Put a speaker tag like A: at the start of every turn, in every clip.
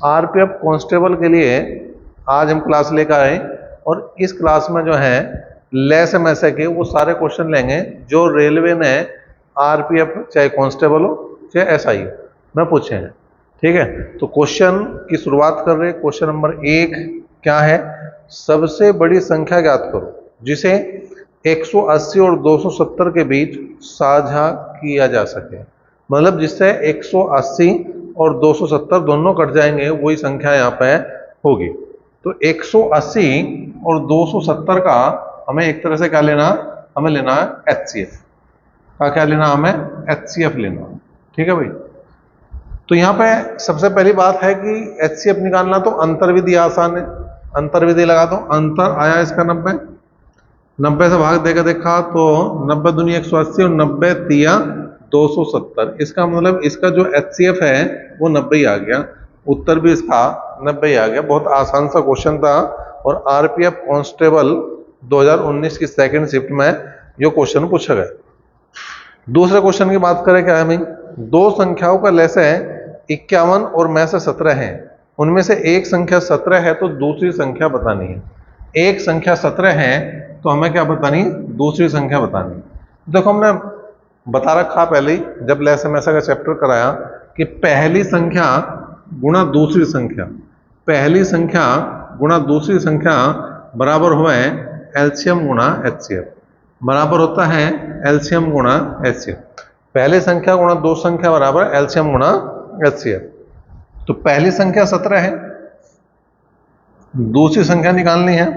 A: RPF constable के लिए आज हम क्लास लेकर आए और इस क्लास में जो है लेस में से के वो सारे क्वेश्चन लेंगे जो रेलवे ने आरपीएफ चाहे कांस्टेबल हो चाहे एसआई हो में पूछे हैं। ठीक है, तो क्वेश्चन की शुरुआत कर रहे हैं। क्वेश्चन नंबर 1 क्या है? सबसे बड़ी संख्या ज्ञात करो जिसे 180 और 270 के बीच साझा किया जा सके। मतलब जिससे 180 और 270 दोनों कट जाएंगे वही संख्या यहाँ पे होगी। तो 180 और 270 का हमें एक तरह से क्या लेना, हमें लेना है एचसीएफ का। क्या लेना हमें? एचसीएफ लेना। ठीक है भाई, तो यहाँ पे सबसे पहली बात है कि एचसीएफ निकालना तो अंतर्विधि आसान है। अंतर्विधि लगा दो, अंतर आया इसका 90 से भाग देकर देखा तो 90 दूनी 180 और 90 तिया 270। इसका मतलब इसका जो एचसीएफ है वो 90 ही आ गया। उत्तर भी इसका 90 ही आ गया। बहुत आसान सा क्वेश्चन था और आरपीएफ कांस्टेबल 2019 की सेकंड शिफ्ट में ये क्वेश्चन पूछा गया। दूसरे क्वेश्चन की बात करें क्या है भाई? दो संख्याओं का लेस है 51 और में से 17 है। उनमें से एक संख्या 17 है तो दूसरी संख्या बतानी है। एक संख्या 17 है तो हमें क्या बतानी? दूसरी संख्या बतानी। देखो हमने बता रखा पहले ही जब लेस में का चैप्टर कराया कि पहली संख्या गुणा दूसरी संख्या, पहली संख्या गुणा दूसरी संख्या बराबर हुआ है एलसीएम गुणा एचसीएफ, बराबर होता है एलसीएम गुणा एचसीएफ। पहली संख्या गुणा दो संख्या बराबर एलसीएम गुणा एचसीएफ। तो पहली संख्या 17 है, दूसरी संख्या निकालनी है।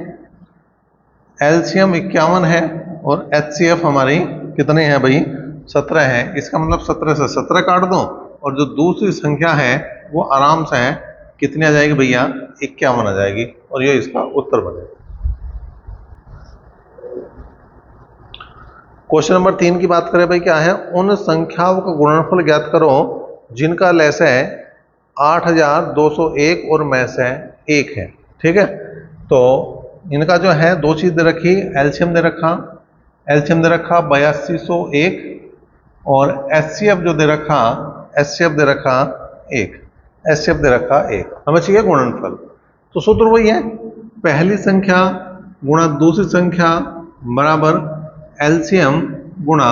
A: एलसीएम 51 है और एचसीएफ हमारी कितने हैं भाई? 17 है। इसका मतलब 17 से 17 काट दो और जो दूसरी संख्या है वो आराम से है कितनी आ जाएगी भैया? 51 आ जाएगी और ये इसका उत्तर बनेगा। क्वेश्चन नंबर 3 की बात करें भाई, क्या है? उन संख्याओं का गुणनफल ज्ञात करो जिनका लेस है 8201 और में से 1 है। ठीक है, तो इनका जो है दो चीज दे रखी, एलसीएम दे रखा, एलसीएम दे रखा 8201 और एचसीएफ जो दे रखा, एचसीएफ दे रखा 1, एचसीएफ दे रखा 1। हमें चाहिए गुणनफल। तो सूत्र वही है, पहली संख्या गुणा दूसरी संख्या बराबर एलसीएम गुणा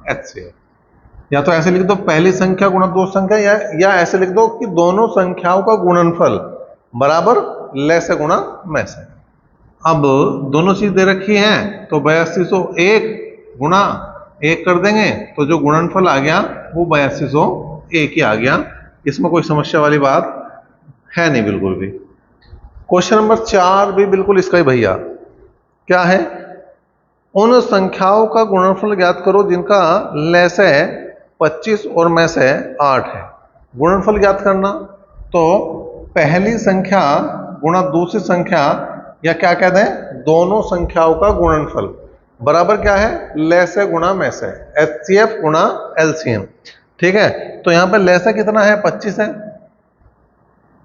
A: एचसीएफ। या तो ऐसे लिख दो पहली संख्या गुणा दो संख्या, या ऐसे लिख दो कि दोनों संख्याओं का गुणनफल बराबर लेस गुणा में से। अब दोनों चीज दे रखी हैं तो 8201 गुणा 1 कर देंगे तो जो गुणनफल आ गया वो 8201 ही आ गया। इसमें कोई समस्या वाली बात है नहीं बिल्कुल भी। क्वेश्चन नंबर 4 भी बिल्कुल इसका ही भैया। क्या है? उन संख्याओं का गुणनफल ज्ञात करो जिनका लेस है 25 और में से 8 है। गुणनफल ज्ञात करना तो पहली संख्या गुणा दूसरी संख्या, या क्या कहते हैं दोनों संख्याओं का गुणनफल बराबर क्या है? लेस है गुणा में से, एचसीएफ गुणा एलसीएम। ठीक है, तो यहां पे लेस कितना है? 25 है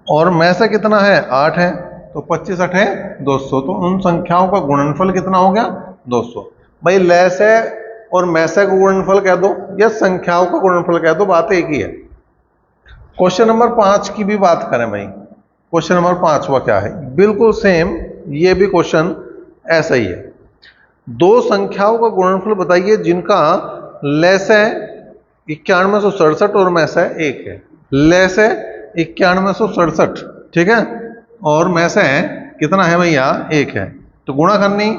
A: और में से कितना है? 8 है। तो 25 8 है 200। तो उन संख्याओं का गुणनफल कितना हो गया? 200। भाई लेस है और में से का गुणनफल कह दो या संख्याओं का गुणनफल कह दो, बात एक ही है। क्वेश्चन नंबर 5 की भी बात करें भाई, क्वेश्चन नंबर 5 हुआ क्या है? बिल्कुल सेम, ये भी क्वेश्चन ऐसा ही है। दो संख्याओं का गुणनफल बताइए जिनका लेस है 9167 और में से 1 है। लेस है 9167, ठीक है, और में से कितना है भैया? 1 है। तो गुणा करनी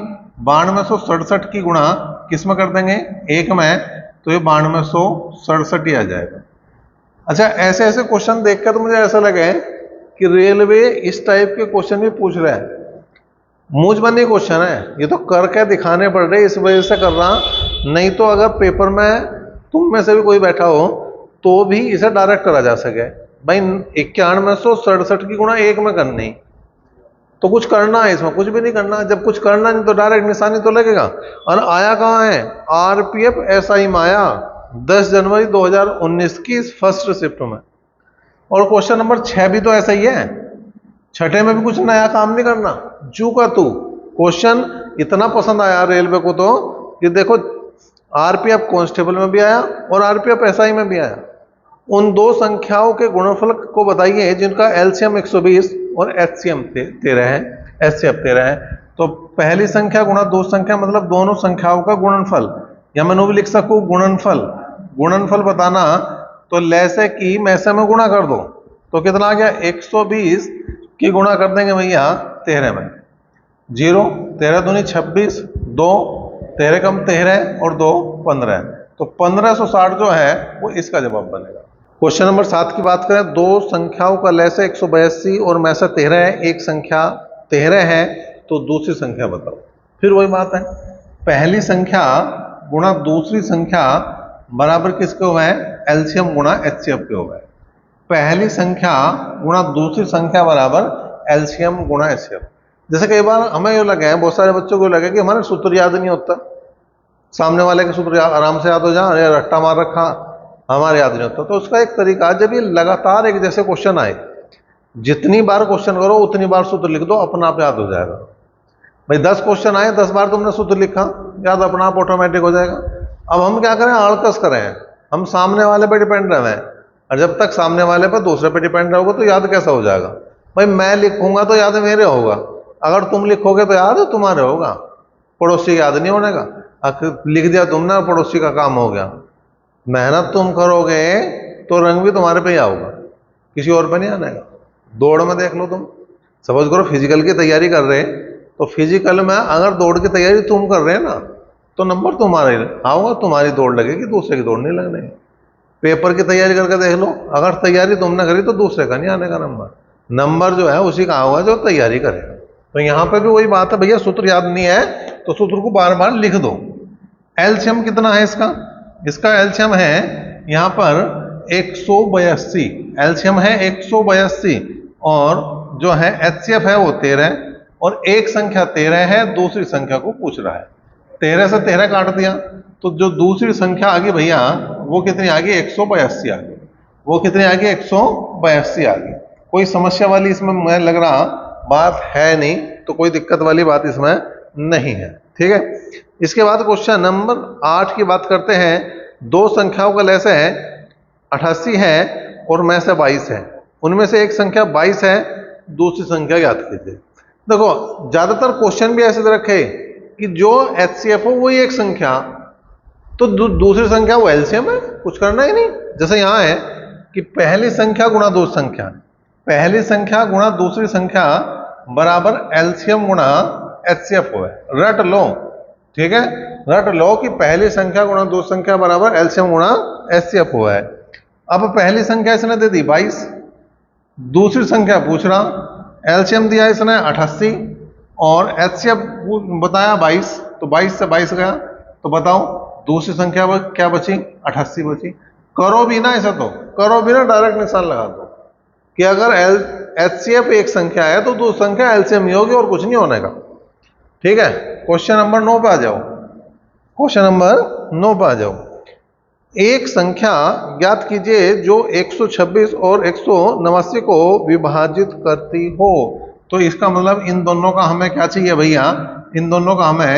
A: 9267 की गुणा किस में कर देंगे? 1 में, तो ये 9267 ही आ जाएगा। अच्छा, ऐसे ऐसे क्वेश्चन देखकर तो मुझे ऐसा लगे कि रेलवे इस टाइप के क्वेश्चन भी पूछ रहा है। मूंजबनी क्वेश्चन है, ये तो करके दिखाने पड़ रहे, इस वजह से कर रहा। नहीं तो अगर पेपर में तुम में से भी कोई बैठा हो तो भी इसे डायरेक्ट करा जा सके। भाई 9167 की गुणा 1 में करनी, तो कुछ करना है इसमें? कुछ भी नहीं करना। जब कुछ करना नहीं तो डायरेक्ट निशानी तो लगेगा। और आया कहाँ है? आरपीएफ एसआई में आया 10 जनवरी 2019 की फर्स्ट शिफ्ट में। और क्वेश्चन नंबर 6 भी तो ऐसा ही है। छठे में भी कुछ नया काम नहीं करना, जू का तू। क्वेश्चन इतना पसंद आया रेलवे को तो कि देखो आरपीएफ कांस्टेबल में भी आया और आरपीएफ एसआई में भी आया। उन दो संख्याओं के गुणनफल को बताइए जिनका एलसीएम 120 और एचसीएम 13 है, एचसीएफ 13 है। तो पहली संख्या गुणा दो संख्या मतलब दोनों संख्याओं का गुणनफल, या मैं भी लिख सकूं गुणनफल। गुणनफल बताना तो लैसे की मैसे में गुणा कर दो, तो कितना आ गया 120 की गुणा कर देंगे भैया 13 में, 0 13 दूनी 26, 2 13 कम 13 और 2 15, तो 1560 जो है वो इसका जवाब बनेगा। क्वेश्चन नंबर 7 की बात करें, दो संख्याओं का लैसे 182 और मैसे 13 है, एक संख्या 13 है तो दूसरी संख्या बताओ। फिर वही बात है, पहली संख्या गुणा दूसरी संख्या बराबर किसके हुए हैं, एलसीएम गुणा एचसीएफ के हुए हैं। पहली संख्या गुणा दूसरी संख्या बराबर एलसीएम गुणा एचसीएफ। जैसे कई बार हमें ये लगे, बहुत सारे बच्चों को लगे कि हमारे सूत्र याद नहीं होता, सामने वाले के सूत्र आराम से याद हो जाए, अरे रट्टा मार रखा हमारे याद नहीं होता। तो उसका एक तरीका, जब ये लगातार एक जैसे क्वेश्चन आए, जितनी बार क्वेश्चन करो उतनी बार सूत्र लिख दो, अपना आप याद हो जाएगा। भाई 10 क्वेश्चन आए, 10 बार तुमने सूत्र लिखा, याद अपना आप ऑटोमेटिक हो जाएगा। अब हम क्या करें, आड़कस करें, हम सामने वाले पे डिपेंड रहे, और जब तक सामने वाले पर दूसरे पे डिपेंड रहोगे तो याद कैसा हो जाएगा। भाई मैं लिखूंगा तो याद मेरे होगा, अगर तुम लिखोगे तो याद तुम्हारे होगा, पड़ोसी याद नहीं होने का। लिख दिया तुमने, पड़ोसी का काम हो गया। मेहनत तुम करोगे तो रंग भी तुम्हारे पे ही आऊगा, किसी और पे नहीं आने का। दौड़ में देख लो, तुम सपोज करो फिजिकल की तैयारी कर रहे, तो फिजिकल में अगर दौड़ की तैयारी तुम कर रहे हैं ना, तो नंबर तुम्हारे आऊंगा, तुम्हारी दौड़ लगेगी, दूसरे की दौड़ नहीं लगने। पेपर की तैयारी करके देख लो, अगर तैयारी तुमने करी तो दूसरे का नहीं आने का नंबर, नंबर जो है उसी का होगा जो तैयारी करेगा। तो यहाँ पे भी वही बात है भैया, सूत्र याद नहीं है तो सूत्र को बार बार लिख दो। एलसीएम कितना है इसका, इसका एलसीएम है यहाँ पर 182, एलसीएम है 182, और जो है एचसीएफ है वो 13, और एक संख्या 13 है, दूसरी संख्या को पूछ रहा है। 13 से 13 काट दिया तो जो दूसरी संख्या आ गई भैया वो कितनी आ गई, 182 आ गई। वो कितनी आ गई, 182 आ गई। कोई समस्या वाली इसमें मुझे लग रहा बात है नहीं, तो कोई दिक्कत वाली बात इसमें नहीं है, ठीक है। इसके बाद क्वेश्चन नंबर 8 की बात करते हैं। दो संख्याओं का लैसे है 88 है और में से 22 है, उनमें से एक संख्या 22 है, दूसरी संख्या याद कीजिए। देखो ज्यादातर क्वेश्चन भी ऐसे रखे कि जो एचसीएफ हो वही एक संख्या, तो दूसरी संख्या वो एलसीएम है, कुछ करना ही नहीं। जैसे यहां है कि पहली संख्या गुणा दूसरी संख्या, पहली संख्या गुणा दूसरी संख्या बराबर एलसीएम गुणा एचसीएफ हो, रट लो, ठीक है, रट लो कि पहली संख्या गुणा दूसरी संख्या बराबर एलसीएम गुणा एचसीएफ हुआ है। अब पहली संख्या इसने दे दी 22, दूसरी संख्या पूछ रहा, एलसीएम दिया इसने 88 और एचसीएफ बताया 22, तो 22 से 22 गया, तो बताओ दूसरी संख्या क्या बची, 88 बची। करो भी ना ऐसा, तो करो भी ना, डायरेक्ट निशान लगा दो कि अगर एचसीएफ एक संख्या है तो दूसरी संख्या एलसीएम ही होगी और कुछ नहीं होने का, ठीक है। क्वेश्चन नंबर 9 पे आ जाओ, क्वेश्चन नंबर 9 पे आ जाओ। एक संख्या ज्ञात कीजिए जो 126 और 189 को विभाजित करती हो। तो इसका मतलब इन दोनों का हमें क्या चाहिए भैया, इन दोनों का हमें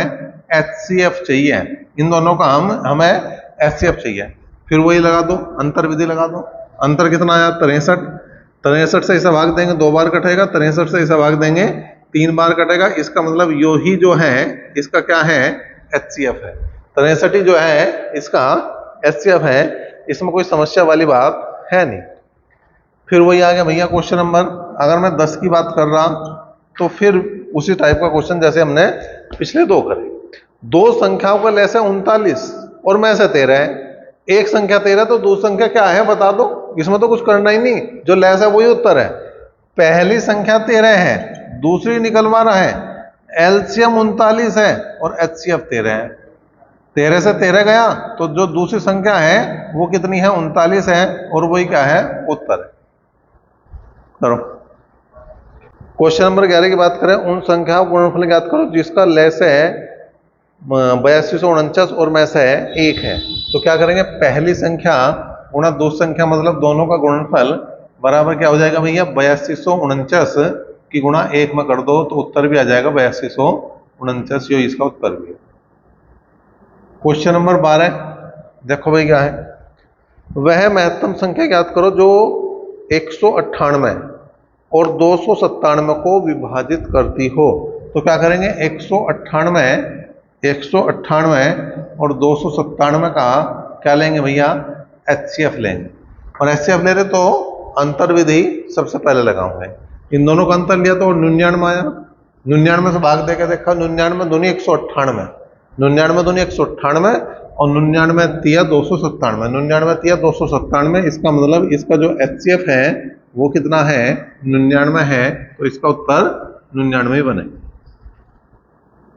A: एचसीएफ चाहिए, इन दोनों का हमें एचसीएफ चाहिए। फिर वही लगा दो, अंतर विधि लगा दो। अंतर कितना आया, 63, 63 से इसे भाग देंगे 2 बार कटेगा, 63 से इसे भाग देंगे 3 बार कटेगा। इसका मतलब यो ही जो है इसका क्या है, एचसीएफ है। 63 जो है इसका एचसीएफ है, इसमें कोई समस्या वाली बात है नहीं। फिर वही आ गया भैया क्वेश्चन नंबर, अगर मैं 10 की बात कर रहा तो फिर उसी टाइप का क्वेश्चन जैसे हमने पिछले 2 करे। दो संख्याओं का लैसे 39 और में से 13 है, एक संख्या 13 तो दूसरी संख्या क्या है बता दो, इसमें तो कुछ करना ही नहीं, जो लैस है वही उत्तर है। पहली संख्या 13 है, दूसरी निकलवा रहा है, एलसीएम 39 है और एचसीएफ 13 है। 13 से 13 गया तो जो दूसरी संख्या है वो कितनी है, 39 है, और वही क्या है, उत्तर है। करो क्वेश्चन नंबर 11 की बात करें, उन संख्याओं का गुणनफल ज्ञात करो जिसका लैस है 8249 और में से 1 है। तो क्या करेंगे, पहली संख्या गुणा दूसरी संख्या मतलब दोनों का गुणनफल बराबर क्या हो जाएगा भैया, 8249 की गुणा 1 में कर दो तो उत्तर भी आ जाएगा 8249, यो इसका उत्तर भी है। क्वेश्चन नंबर 12 देखो भाई क्या है, वह महत्तम संख्या ज्ञात करो जो 198 और 297 को विभाजित करती हो। तो क्या करेंगे, 198 और 297 का क्या लेंगे भैया, एचसीएफ लेंगे। और एचसीएफ ले रहे तो अंतर विधि सबसे पहले लगाऊंगे। इन दोनों का अंतर लिया तो 99 आया, 99 से भाग देकर देखा, 99 दूनी 198, 99 दूनी 198 और 99 तिया 297, 99 तिया 297। इसका मतलब इसका जो एचसीएफ है वो कितना है, 99 है, तो इसका उत्तर 99 बने।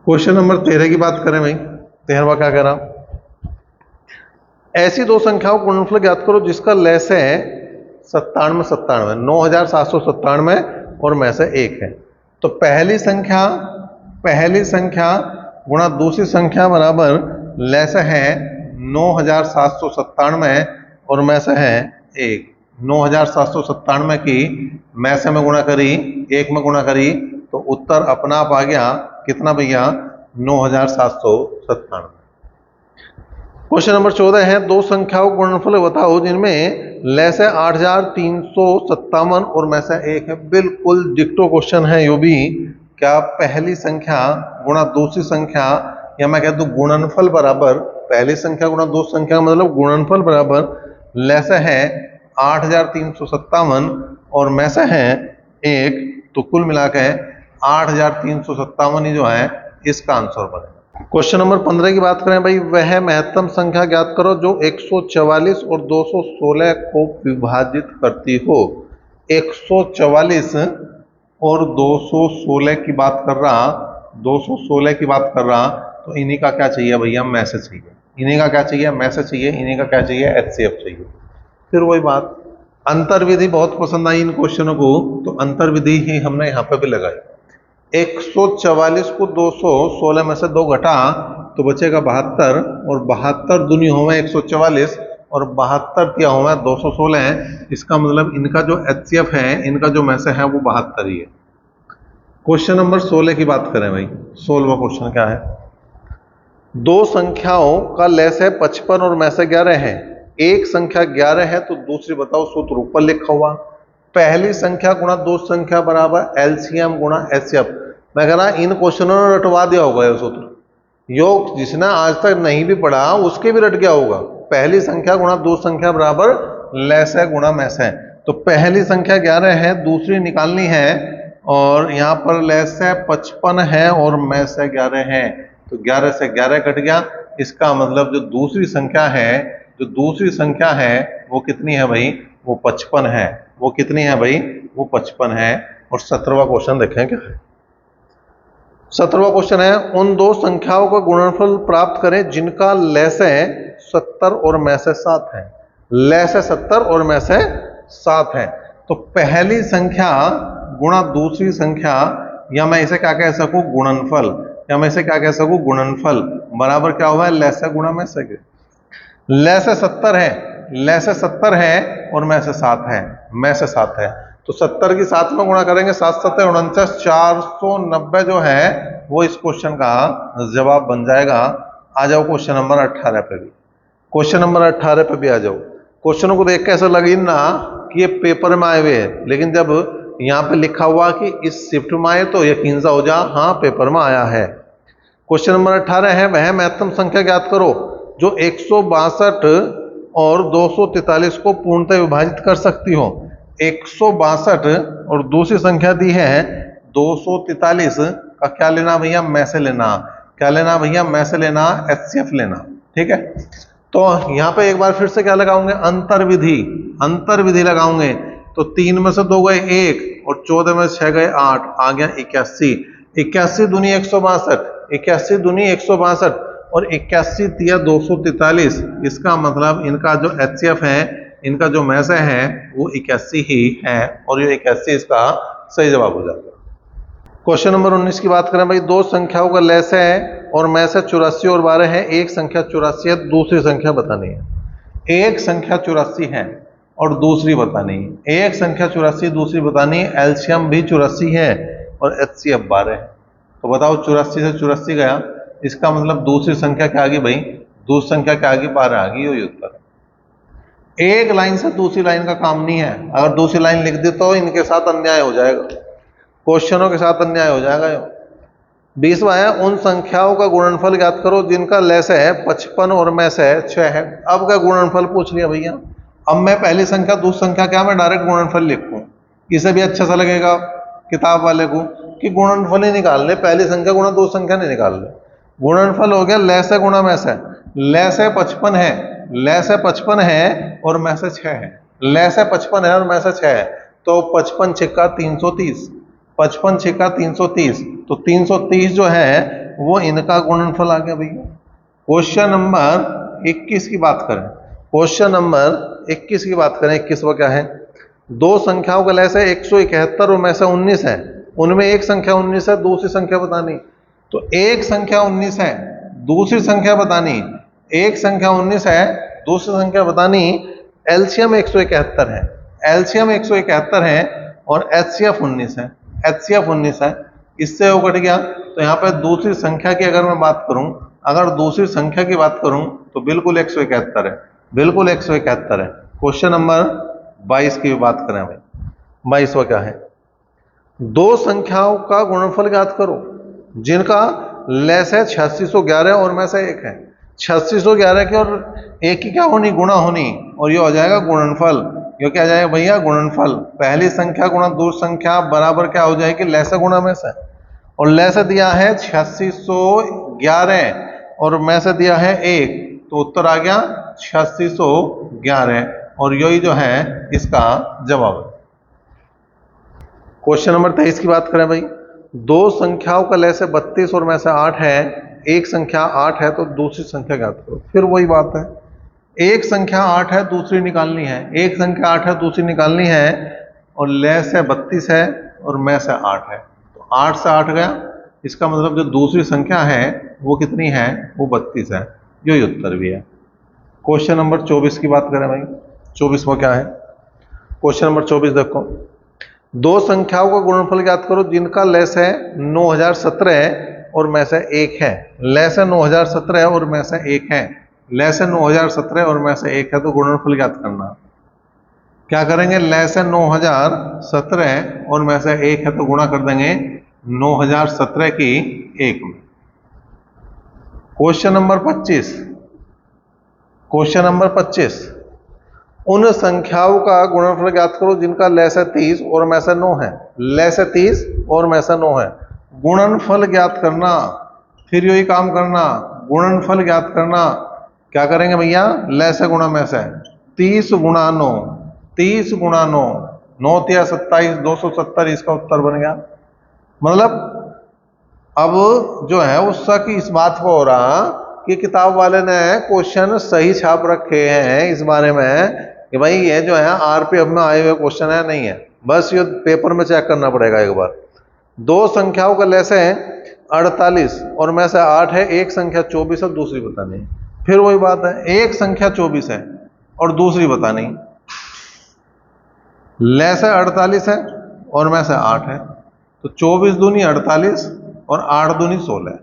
A: क्वेश्चन नंबर 13 की बात करें भाई, 13वां क्या कह रहा, ऐसी दो संख्याओं का गुणनफल ज्ञात करो जिसका लैस है 97, 97 और में से एक है। तो पहली संख्या गुणा दूसरी संख्या बराबर लैस है 9797 और में से है एक। 9797 की में से में गुणा करी, एक में गुणा करी, तो उत्तर अपना आप आ गया कितना भैया, 9797। क्वेश्चन नंबर 14 है, दो संख्याओं का गुणनफल बताओ जिनमें लैस है 8357 और में से एक है। बिल्कुल डिक्टो क्वेश्चन है यो भी। क्या पहली संख्या गुणा दूसरी संख्या, या मैं कह दूं गुणनफल बराबर, पहली संख्या गुणा दूसरी संख्या मतलब गुणनफल बराबर लैस है 8357 और में से है एक, तो कुल मिलाकर 8357 ही जो है इसका आंसर बनेगा। क्वेश्चन नंबर 15 की बात करें भाई, वह महत्तम संख्या ज्ञात करो जो 144 और 216 को विभाजित करती हो। 144 और 216 की बात कर रहा, 216 की बात कर रहा, तो इन्हीं का क्या चाहिए भैया, मैसेज चाहिए। इन्हीं का क्या चाहिए, मैसेज चाहिए। इन्हीं का क्या चाहिए, एचसीएफ चाहिए। फिर वही बात, अंतर विधि बहुत पसंद आई इन क्वेश्चनों को, तो अंतर विधि ही हमने यहाँ पे भी लगाई। 144 को 216 में से 2 घटा तो बचेगा 72, और 72 दूनी होवे 144 और 72 क्या होवे 216। इसका मतलब इनका जो एचसीएफ है, इनका जो मैसेज है वो 72 ही है। क्वेश्चन नंबर 16 की बात करें भाई, 16वां क्वेश्चन क्या है, दो संख्याओं का लैस है 55 और में से 11 है। एक संख्या 11 है तो दूसरी बताओ, सूत्र ऊपर लिखा हुआ। पहली संख्या गुणा दूसरी संख्या बराबर एलसीएम गुणा एचसीएफ। मैं कह रहा इन क्वेश्चनों ने रटवा दिया होगा ये सूत्र, योग जिसने आज तक नहीं भी पढ़ा उसके भी रट गया होगा। पहली संख्या गुणा दूसरी संख्या बराबर लैस है गुणा मैस है। तो पहली संख्या 11 है, दूसरी निकालनी है, और यहाँ पर लैस है 55 है और मैस है 11 है, तो 11 से 11 कट गया। इसका मतलब जो दूसरी संख्या है, जो दूसरी संख्या है वो कितनी है भाई, वो 55 है। वो कितनी है भाई, वो 55 है। और 17वां क्वेश्चन देखें क्या है। 17वां क्वेश्चन है, उन दो संख्याओं का गुणनफल प्राप्त करें जिनका लैस है 70 और में से 7 है। लैस है 70 और में से 7 है। तो पहली संख्या गुणा दूसरी संख्या, या मैं इसे क्या कह सकूं, गुणनफल, या मैं इसे क्या कह सकूं, गुणनफल बराबर क्या हुआ है, लैस है गुणा में से। लैस है 70 है, लैस है 70 है और में से 7 है, में से 7 है। तो 70 की 7 में गुणा करेंगे, 7 7 49, 490 जो है वो इस क्वेश्चन का जवाब बन जाएगा। आ जाओ क्वेश्चन नंबर 18 पे भी, क्वेश्चन नंबर 18 पे भी आ जाओ। क्वेश्चनों को देख के ऐसा लगे ना कि ये पेपर में आए हुए हैं, लेकिन जब यहाँ पे लिखा हुआ कि इस शिफ्ट में आए तो यकीन सा हो जा हाँ पेपर में आया है। क्वेश्चन नंबर 18 है, वह महत्तम संख्या ज्ञात करो जो 162 और 243 को पूर्णतः विभाजित कर सकती हो। 162 और दूसरी संख्या दी है 243 का क्या लेना भैया, में से लेना। क्या लेना भैया, में से लेना, एचसीएफ लेना। ठीक है, तो यहां पे एक बार फिर से क्या लगाओगे, अंतर विधि। अंतर विधि लगाओगे तो 3 में से 2 गए 1 और 14 में से 6 गए 8, आ गया 81। 81 दूनी 162, 81 दूनी 162 और 81 तिया 243। इसका मतलब इनका जो एचसीएफ है, इनका जो मैसे है वो 81 ही है, और ये 81 इसका सही जवाब हो जाएगा। क्वेश्चन नंबर 19 की बात करें भाई, दो संख्याओं का लैस है और में से 84 और 12 है। एक संख्या 84 है, दूसरी संख्या बतानी है। एक संख्या 84 है और दूसरी बतानी है। एक संख्या 84 दूसरी बतानी है, एलसीएम भी 84 है और एचसीएफ 12 है। तो बताओ 84 से 84 गया, इसका मतलब दूसरी संख्या क्या आ गई भाई, दूसरी संख्या क्या आ गई, 12 आ गई। यही उत्तर एक लाइन से दूसरी लाइन का काम नहीं है। अगर दूसरी लाइन लिख दी तो इनके साथ अन्याय हो जाएगा, क्वेश्चनों के साथ अन्याय हो जाएगा। 20वां है उन संख्याओं का गुणनफल ज्ञात करो जिनका लैस है 55 और में से 6 है। अब का गुणनफल पूछ लिया भैया। अब मैं पहली संख्या दूसरी संख्या क्या मैं डायरेक्ट गुणनफल लिखूं, इसे भी अच्छा सा लगेगा किताब वाले को कि गुणनफल ही निकाल ले, पहली संख्या गुणा दूसरी संख्या नहीं निकाल ले। गुणनफल हो गया लैस है गुणा में से। लैस है 55 है, लैस है 55 है और में से 6 है। लैस है 55 है और में से 6 है, तो 55 छिक्का 330, 55 छिक्का 330, तो 330 जो है वो इनका गुणनफल आ गया भैया। क्वेश्चन नंबर 21 की बात करें, क्वेश्चन नंबर 21 की बात करें। 21वां क्या है, दो संख्याओं का लैस है 171 और में से 19 है, उनमें एक संख्या 19 है, दूसरी संख्या बतानी। तो एक संख्या 19 है, दूसरी संख्या बतानी, एक संख्या 19 है, दूसरी संख्या बतानी। एलसीएम 171 है, एलसीएम 171 है और एचसीएफ 19 है, एचसीएफ 19 है। इससे वो कट गया। तो यहाँ पे दूसरी संख्या की अगर मैं बात करूं, अगर दूसरी संख्या की बात करूं तो बिल्कुल 171 है, बिल्कुल 171 है। क्वेश्चन नंबर 22 की बात करें भाई, 22वां क्या है, दो संख्याओं का गुणनफल ज्ञात करो जिनका लैस है 8611 और में से एक है। 8611 की और एक की क्या होनी, गुणा होनी, और ये हो जाएगा गुणनफल। ये क्या जाएगा भैया, गुणनफल। पहली संख्या गुणा दूसरी संख्या बराबर क्या हो जाएगी, लैस गुणा में से। और लैस दिया है 8611 और में से दिया है 1, तो उत्तर आ गया 8611 और यही जो है इसका जवाब है। क्वेश्चन नंबर 23 की बात करें भाई, दो संख्याओं का लैस 32 और में से 8 है, एक संख्या 8 है तो दूसरी संख्या ज्ञात करो। फिर वही बात है, एक संख्या 8 है दूसरी निकालनी है, एक संख्या 8 है दूसरी निकालनी है और लैस है 32 है और में से 8 है, तो 8 से 8 गया। इसका मतलब जो दूसरी संख्या है वो कितनी है, वो 32 है। यही उत्तर भी है। क्वेश्चन नंबर 24 की बात करें भाई, 24वां क्या है, क्वेश्चन नंबर 24 देखो, दो संख्याओं का गुणनफल ज्ञात करो जिनका लैस है 9017 और में से एक है। लैस है 9017 और में से एक है, लैस है 9017 और में से एक है, तो गुणनफल ज्ञात करना। क्या करेंगे, लैस है 9017 और में से एक है तो गुणा कर देंगे 9017 की 1 में। क्वेश्चन नंबर 25, क्वेश्चन नंबर 25, उन संख्याओं का गुणनफल ज्ञात करो जिनका लैस है 30 और में से 9 है। लैस है 30 और में से 9 है, गुणनफल ज्ञात करना। फिर यही काम करना, गुणनफल ज्ञात करना। क्या करेंगे भैया, लैस है गुणा में से, 30 गुणा 9, 30 गुणा 9, 9 तिया 27, 270, इसका उत्तर बन गया। मतलब अब जो है उसका कि इस बात को हो रहा कि किताब वाले ने क्वेश्चन सही छाप रखे हैं इस बारे में कि भाई ये जो है आरपीएफ में आए हुए क्वेश्चन है नहीं है, बस ये पेपर में चेक करना पड़ेगा एक बार। दो संख्याओं का लैस है 48 और में से 8 है, एक संख्या 24 है दूसरी बतानी। फिर वही बात है, एक संख्या 24 है और दूसरी बतानी। लैस है 48 है और में से 8 है, तो 24 दूनी 48 और 8 दूनी 16,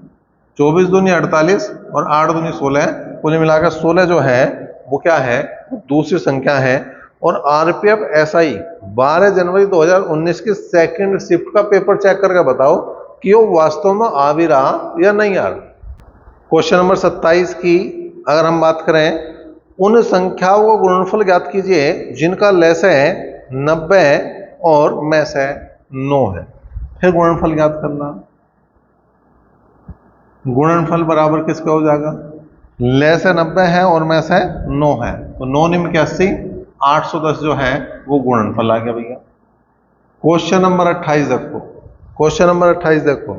A: 24 दूनी 48 और 8 दूनी 16, कुल मिलाकर 16 जो है वो क्या है, दूसरी संख्या है। और आरपीएफ एसआई 12 जनवरी 2019 की सेकंड शिफ्ट का पेपर चेक करके बताओ कि वो वास्तव में आ भी रहा या नहीं आ रहा। क्वेश्चन नंबर 27 की अगर हम बात करें, उन संख्याओं को गुणनफल ज्ञात कीजिए जिनका लैस है 90 और में से 9 है। फिर गुणनफल ज्ञात करना। गुणनफल बराबर किसका हो जाएगा, लैस है 90 है और में से 9 है, तो 9 निम्न 81, 810 जो है वो गुणनफल आ गया भैया। क्वेश्चन नंबर 28 देखो, क्वेश्चन नंबर 28 देखो,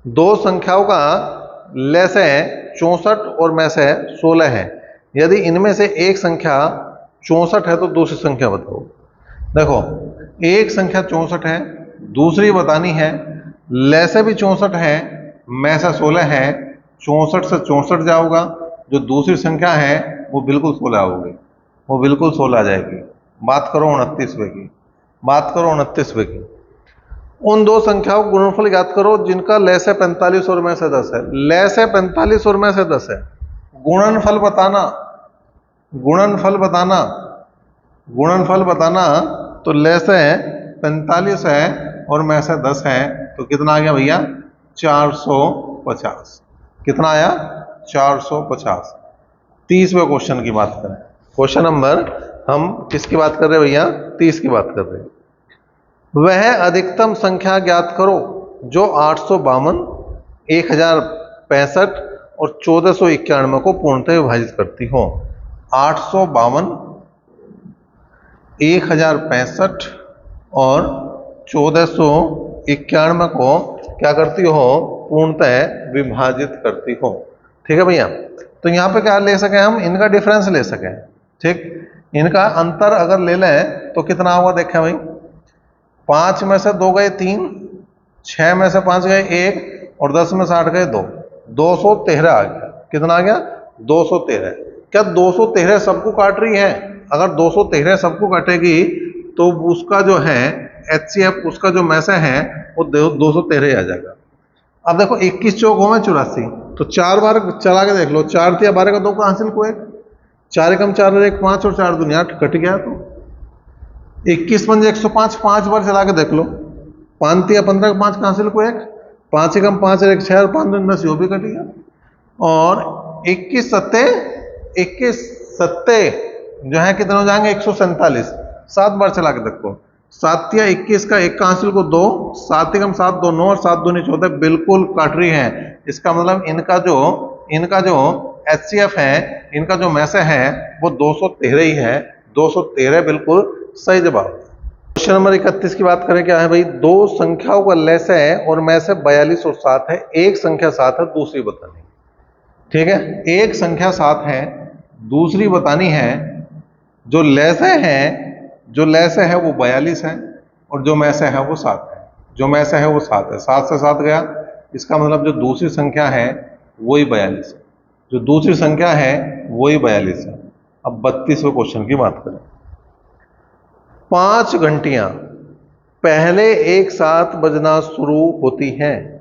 A: दो संख्याओं का लैस है 64 और में से 16 है, यदि इनमें से एक संख्या 64 है तो दूसरी संख्या बताओ। देखो एक संख्या 64 है, दूसरी बतानी है, लैसे भी 64 है, में से 16 है, 64 से 64 जाओगा, जो दूसरी संख्या है वो बिल्कुल 16 होगी, वो बिल्कुल 16 आ जाएगी। बात करो 29वें की, बात करो 29वें की। उन दो संख्याओं को गुणनफल ज्ञात करो जिनका लैस है 45 और में से 10 है। लैस है 45 और में से 10 है, गुणनफल बताना, गुणनफल बताना। गुणनफल बताना तो ले से 45 है और में से 10 है, तो कितना आ गया भैया 450। कितना आया 450। 30वें क्वेश्चन की बात करें, क्वेश्चन नंबर हम किसकी बात कर रहे हैं भैया 30 की बात कर रहे हैं। वह अधिकतम संख्या ज्ञात करो जो 852, 1065 और 1491 को पूर्णतः विभाजित करती हो। 852, 1065 और 1491 को क्या करती हो पूर्णतः विभाजित करती हो। ठीक है भैया, तो यहां पे क्या ले सके हम, इनका डिफरेंस ले सके। ठीक, इनका अंतर अगर ले लें तो कितना होगा देखें भाई, 5 में से 2 गए 3, 6 में से 5 गए 1 और 10 में से 8 गए 2, 213 आ गया। कितना आ गया 213। क्या 213 सबको काट रही है? अगर 213 सबको काटेगी तो उसका जो है HCF, उसका जो मैसे है वो 213 आ जाएगा। अब देखो 21 चौक हो में 84, तो 4 बार चला के देख लो, 4 तिया 12 का 2 का हासिल को 1, 4 एकम 4 और 1 5 और 4 दूनी 8 कट गया। तो 21 पंजे 105, 5 बार चला के देख लो, 5 तिया 15 का 5 का हासिल को 1, 5 एकम 5 और 1 6 और 5 दूनी 10, यो भी कट गया। और 21 सत्ते जो है कितने हो जाएंगे 147, 7 बार चला के देखो, 7 या 21 का 1 का हासिल को 2, 7 एकम 7 2 9 और 7 दूनी 14, बिल्कुल काट रही है। इसका मतलब इनका जो HCF है, इनका जो मैसे है वो 213 ही है। 213 बिल्कुल सही जवाब। क्वेश्चन नंबर 31 की बात करें, क्या है भाई, दो संख्याओं का लैस है और में से 42 और 7 है, एक संख्या 7 है दूसरी बतानी। ठीक है, एक संख्या 7 है दूसरी बतानी है। जो लैसे है वो 42 है और जो में से है वो 7 है। जो में से है वो 7 है, 7 से 7 गया, इसका मतलब जो दूसरी संख्या है वही 42 है। जो दूसरी संख्या है वही 42 है। अब 32वें क्वेश्चन की बात करें। 5 घंटियां पहले एक साथ बजना शुरू होती हैं,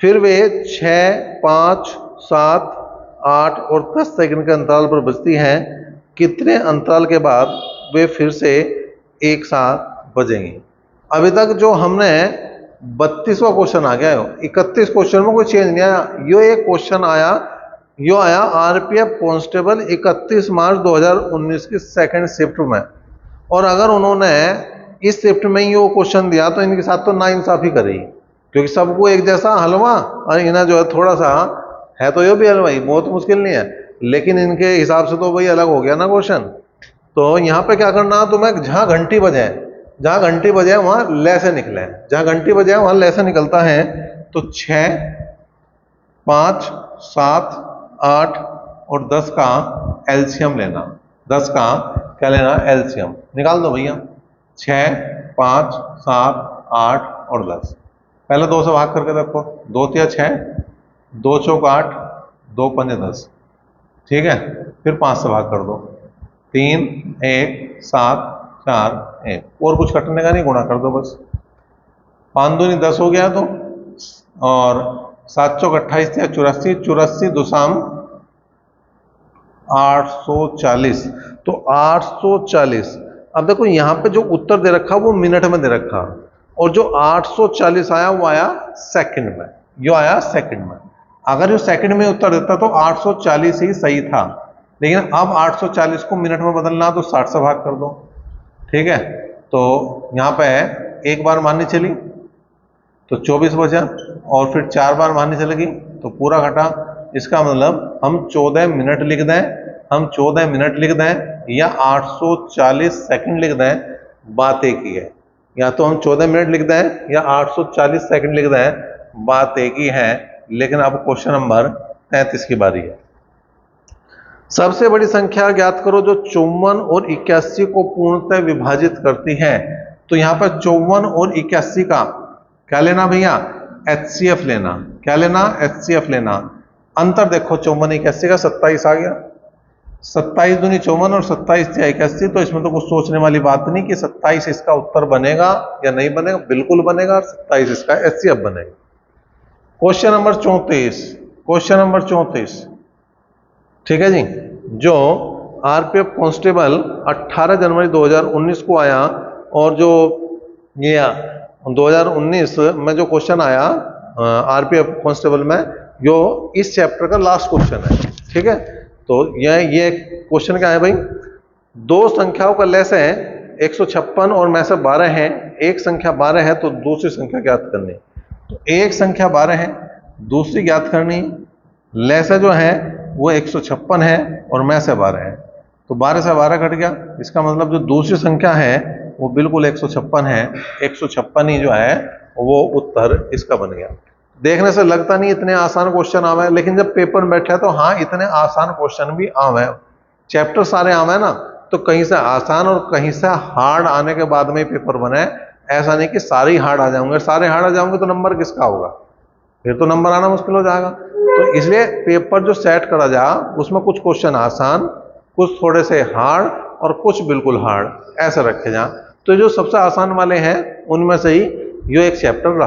A: फिर वे 6, 5, 7, 8 और 10 सेकंड के अंतराल पर बजती हैं। कितने अंतराल के बाद वे फिर से एक साथ बजेंगी? अभी तक जो हमने 32वां क्वेश्चन आ गया है, 31 क्वेश्चन में कोई चेंज नहीं आया। यो एक क्वेश्चन आया, यो आया RPF कांस्टेबल 31 मार्च 2019 की सेकंड शिफ्ट में, और अगर उन्होंने इस शिफ्ट में ही वो क्वेश्चन दिया तो इनके साथ तो नाइंसाफी करी, क्योंकि सबको एक जैसा हलवा और इन्हें जो है थोड़ा सा है, तो ये भी हलवाई बहुत मुश्किल नहीं है, लेकिन इनके हिसाब से तो वही अलग हो गया ना क्वेश्चन। तो यहाँ पे क्या करना, तुम्हें जहां घंटी बजे वहां ले से निकले, जहां घंटी बजे वहां ले से निकलता है। तो 6, 5, 7, 8 और 10 का एलसीएम लेना। 10 का क्या लेना, एलसीएम निकाल दो भैया। 6, 5, 7, 8 और 10, पहले 2 से भाग करके देखो, 2 तिया 6, 2 चौक 8, 2 पंजे 10। ठीक है, फिर 5 से भाग कर दो, 3, 1, 7, 4, 1, और कुछ कटने का नहीं, गुणा कर दो बस। 5 दूनी 10 हो गया, तो और 7 चौक 28 या 84, 84 दुसाम 840, तो 840। अब देखो यहाँ पे जो उत्तर दे रखा वो मिनट में दे रखा, और जो 840 आया वो आया सेकंड में, यो आया सेकंड में। अगर ये सेकंड में उत्तर देता तो 840 ही सही था, लेकिन अब 840 को मिनट में बदलना तो 60 से भाग कर दो। ठीक है, तो यहाँ पे एक बार माननी चली तो 24 बचा, और फिर 4 बार माननी चलेगी तो पूरा घटा। इसका मतलब हम 14 मिनट लिख दें, या 840 सेकंड लिख दें, बात एक ही है। या तो हम 14 मिनट लिख दें या 840 सेकंड लिख दें, बात एक ही है। लेकिन अब क्वेश्चन नंबर 33 की बारी है। सबसे बड़ी संख्या ज्ञात करो जो 54 और 81 को पूर्णतः विभाजित करती है। तो यहां पर 54 और 81 का क्या लेना भैया, HCF लेना। क्या लेना, HCF लेना। अंतर देखो 54 81 का 27 आ गया, 27 दूनी 54 और 27 से 81, तो इसमें तो कुछ सोचने वाली बात नहीं कि 27 इसका उत्तर बनेगा या नहीं बनेगा, बिल्कुल बनेगा, और 27 इसका HCF बनेगा। क्वेश्चन नंबर 34, ठीक है जी, जो आरपीएफ कांस्टेबल 18 जनवरी 2019 को आया, और जो ये 2019 में जो क्वेश्चन आया आरपीएफ कांस्टेबल में, जो इस चैप्टर का लास्ट क्वेश्चन है। ठीक है, तो ये क्वेश्चन क्या है भाई, दो संख्याओं का लेस है 156 और में से 12 है, एक संख्या 12 है तो दूसरी संख्या ज्ञात करनी। तो एक संख्या 12 है, दूसरी ज्ञात करनी, लेस जो है वो 156 है और में से 12 है, तो 12 से 12 कट गया, इसका मतलब जो दूसरी संख्या है वो बिल्कुल 156 है, 156 ही जो है वो उत्तर इसका बन गया। देखने से लगता नहीं इतने आसान क्वेश्चन आवे, लेकिन जब पेपर में बैठे तो हाँ इतने आसान क्वेश्चन भी आवे, चैप्टर सारे आवे ना, तो कहीं से आसान और कहीं से हार्ड आने के बाद में पेपर बने। ऐसा नहीं कि सारे ही हार्ड आ जाएंगे, सारे हार्ड आ जाएंगे तो नंबर किसका होगा, फिर तो नंबर आना मुश्किल हो जाएगा। तो इसलिए पेपर जो सेट करा जा उसमें कुछ क्वेश्चन आसान, कुछ थोड़े से हार्ड और कुछ बिल्कुल हार्ड, ऐसे रखे जा। तो जो सबसे आसान वाले हैं उनमें से ही यो एक चैप्टर रहा।